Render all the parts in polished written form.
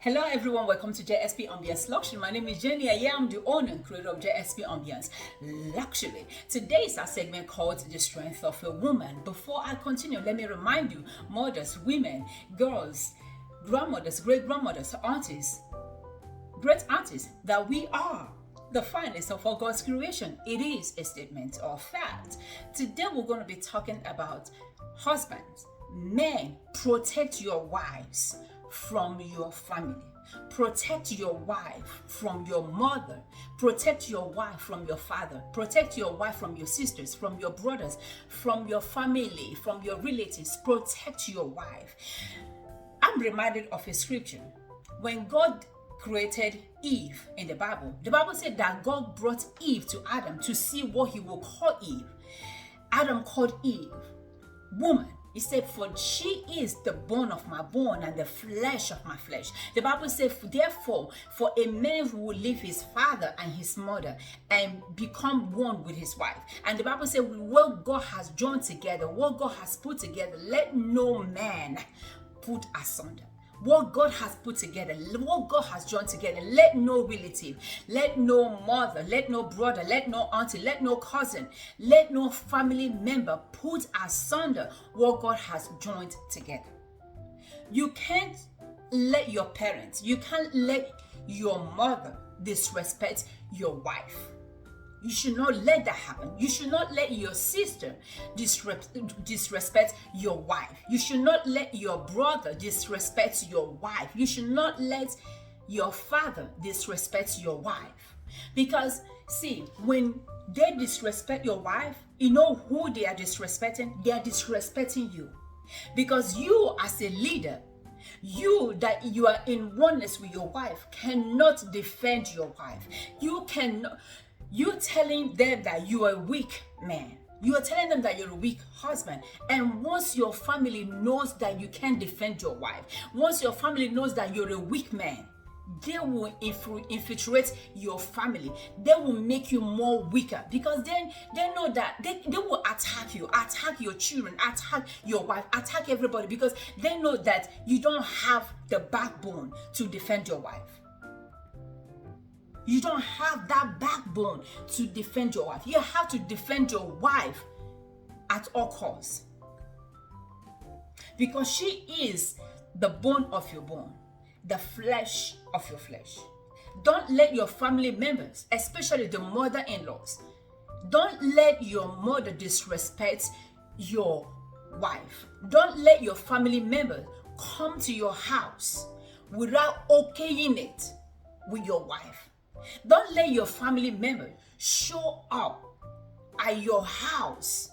Hello everyone, welcome to JSP Ambience Luxury. My name is Jenny. I am the owner and creator of JSP Ambience Luxury. Today is our segment called The Strength of a Woman. Before I continue, let me remind you, mothers, women, girls, grandmothers, great-grandmothers, aunties, great aunties, that we are the finest of all God's creation. It is a statement of fact. Today we're going to be talking about husbands. Men, protect your wives from your family. Protect your wife from your mother. Protect your wife from your father. Protect your wife from your sisters, from your brothers, from your family, from your relatives. Protect your wife. I'm reminded of a scripture. When God created Eve in the Bible said that God brought Eve to Adam to see what he will call Eve. Adam called Eve woman. He said, for she is the bone of my bone and the flesh of my flesh. The Bible says, therefore, for a man who will leave his father and his mother and become one with his wife. And the Bible says, what God has joined together, what God has put together, let no man put asunder. What God has put together, what God has joined together, let no relative, let no mother, let no brother, let no auntie, let no cousin, let no family member put asunder what God has joined together. You can't let your parents, you can't let your mother disrespect your wife. You should not let that happen. You should not let your sister disrespect your wife. You should not let your brother disrespect your wife. You should not let your father disrespect your wife. Because, see, when they disrespect your wife, you know who they are disrespecting? They are disrespecting you. Because you, as a leader, you are in oneness with your wife, cannot defend your wife. You're telling them that you are a weak man. You are telling them that you're a weak husband. And once your family knows that you can't defend your wife, once your family knows that you're a weak man, they will infiltrate your family. They will make you more weaker, because then they know that they will attack you, attack your children, attack your wife, attack everybody, because they know that you don't have the backbone to defend your wife. You don't have that backbone to defend your wife. You have to defend your wife at all costs, because she is the bone of your bone, the flesh of your flesh. Don't let your family members, especially the mother-in-laws, don't let your mother disrespect your wife. Don't let your family members come to your house without okaying it with your wife. Don't let your family members show up at your house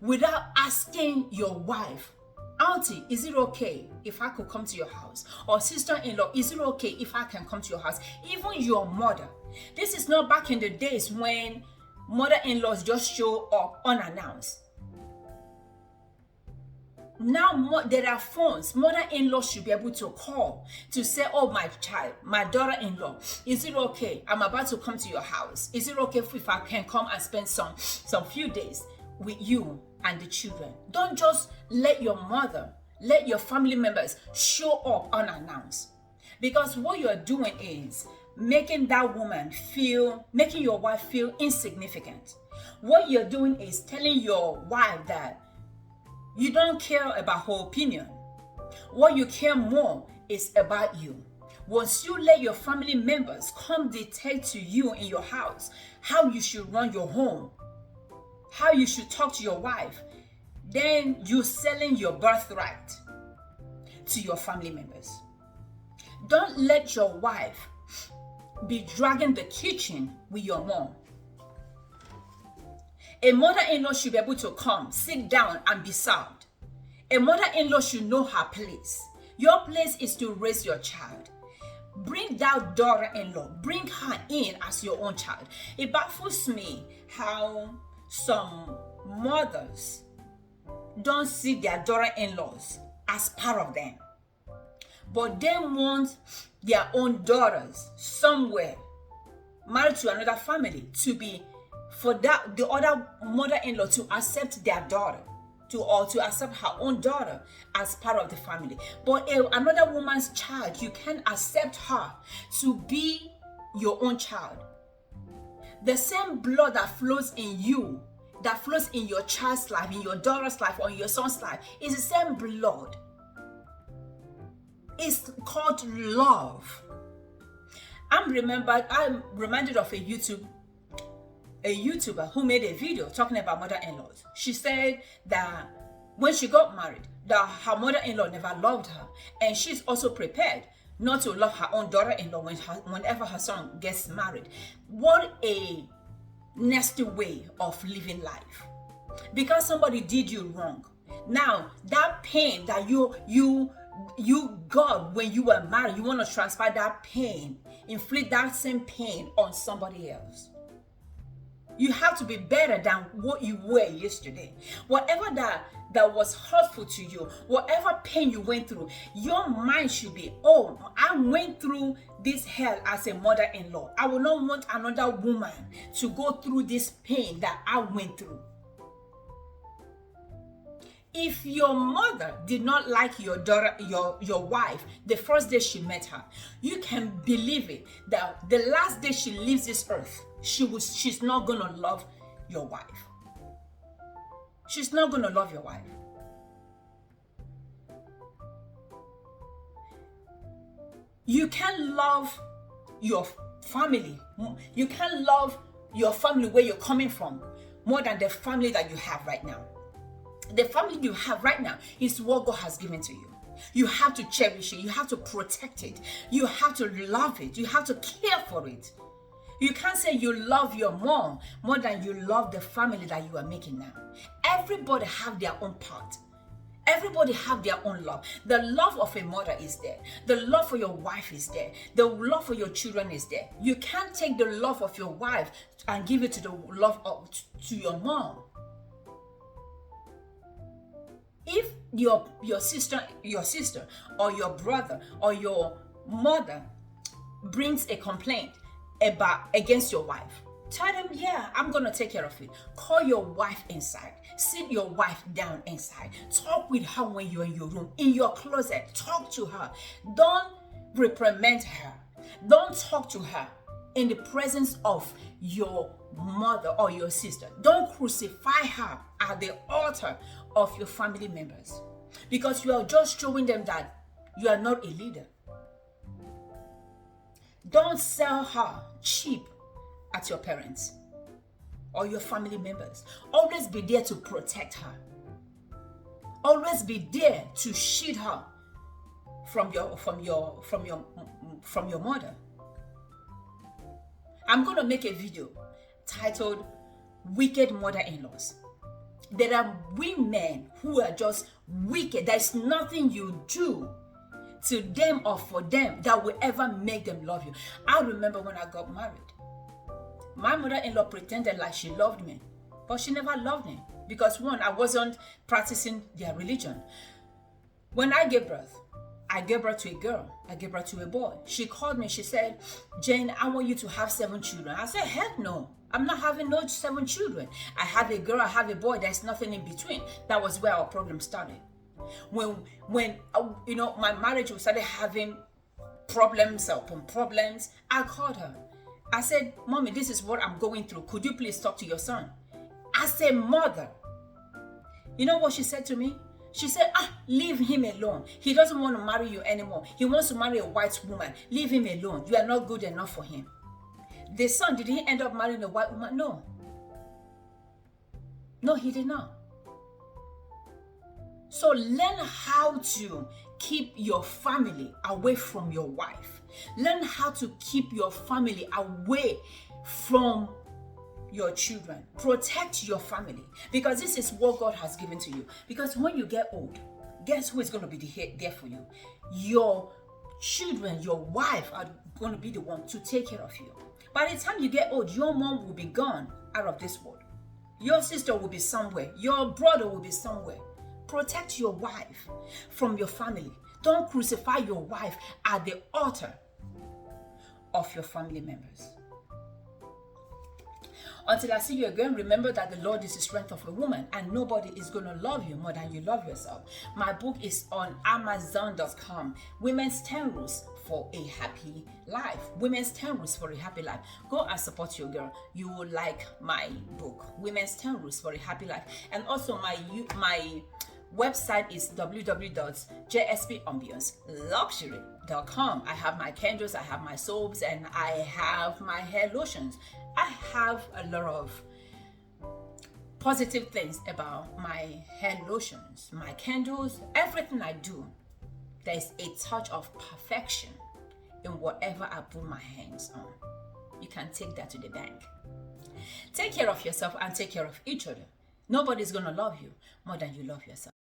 without asking your wife, auntie, is it okay if I could come to your house? Or sister-in-law, is it okay if I can come to your house? Even your mother. This is not back in the days when mother-in-laws just show up unannounced. Now there are phones. Mother-in-law should be able to call to say, oh, my child, my daughter-in-law, is it okay? I'm about to come to your house. Is it okay if I can come and spend some few days with you and the children? Don't just let your mother, let your family members show up unannounced. Because what you're doing is making your wife feel insignificant. What you're doing is telling your wife that you don't care about her opinion. What you care more is about you. Once you let your family members come dictate to you in your house how you should run your home, how you should talk to your wife, then you're selling your birthright to your family members. Don't let your wife be dragging the kitchen with your mom. A mother-in-law should be able to come, sit down, and be served. A mother-in-law should know her place. Your place is to raise your child. Bring that daughter-in-law, bring her in as your own child. It baffles me how some mothers don't see their daughter-in-laws as part of them, but they want their own daughters somewhere married to another family to be, for that the other mother-in-law to accept their daughter. to accept her own daughter as part of the family. But another woman's child, you can accept her to be your own child. The same blood that flows in you, that flows in your child's life, in your daughter's life, or in your son's life, is the same blood. It's called love. I'm reminded of a YouTuber who made a video talking about mother-in-laws. She said that when she got married, that her mother-in-law never loved her, and she's also prepared not to love her own daughter-in-law whenever her son gets married. What a nasty way of living life. Because somebody did you wrong. Now, that pain that you got when you were married, you want to transfer that pain, inflict that same pain on somebody else. You have to be better than what you were yesterday. Whatever that was hurtful to you, whatever pain you went through, your mind should be, oh, I went through this hell as a mother-in-law. I will not want another woman to go through this pain that I went through. If your mother did not like your daughter, your wife, the first day she met her, you can believe it that the last day she leaves this earth, she's not gonna love your wife. She's not gonna love your wife. You can love your family. You can love your family where you're coming from more than the family that you have right now. The family you have right now is what God has given to you. You have to cherish it. You have to protect it. You have to love it. You have to care for it. You can't say you love your mom more than you love the family that you are making now. Everybody have their own part. Everybody have their own love. The love of a mother is there. The love for your wife is there. The love for your children is there. You can't take the love of your wife and give it to the love to your mom. If your sister or your brother or your mother brings a complaint against your wife, tell them, yeah, I'm gonna take care of it. Call your wife inside. Sit your wife down inside. Talk with her when you're in your room, in your closet. Talk to her. Don't reprimand her. Don't talk to her in the presence of your mother or your sister. Don't crucify her at the altar of your family members, because you are just showing them that you are not a leader. Don't sell her cheap at your parents or your family members. Always be there to protect her. Always be there to shield her from your mother. I'm going to make a video titled Wicked Mother-in-laws. There are women who are just wicked. There's nothing you do to them or for them that will ever make them love you. I remember when I got married, my mother-in-law pretended like she loved me, but she never loved me because, one, I wasn't practicing their religion. When I gave birth to a girl. I gave birth to a boy. She called me. She said, Jane, I want you to have 7 children. I said, heck no. I'm not having no 7 children. I have a girl, I have a boy. There's nothing in between. That was where our problem started. When my marriage started having problems upon problems, I called her. I said, Mommy, this is what I'm going through. Could you please talk to your son? As a mother, you know what she said to me? She said, leave him alone. He doesn't want to marry you anymore. He wants to marry a white woman. Leave him alone. You are not good enough for him. The son, did he end up marrying a white woman? No. No, he did not. So learn how to keep your family away from your wife. Learn how to keep your family away from your children. Protect your family, because this is what God has given to you. Because when you get old, guess who is going to be there for you? Your children, your wife are going to be the one to take care of you. By the time you get old, your mom will be gone out of this world. Your sister will be somewhere. Your brother will be somewhere. Protect your wife from your family. Don't crucify your wife at the altar of your family members. Until I see you again, remember that the Lord is the strength of a woman, and nobody is going to love you more than you love yourself. My book is on Amazon.com. Women's 10 Rules for a Happy Life. Women's 10 Rules for a Happy Life. Go and support your girl. You will like my book, Women's 10 Rules for a Happy Life. And also my website is www.jspambienceluxury.com. I have my candles, I have my soaps, and I have my hair lotions. I have a lot of positive things about my hair lotions, my candles, everything I do. There's a touch of perfection in whatever I put my hands on. You can take that to the bank. Take care of yourself and take care of each other. Nobody's going to love you more than you love yourself.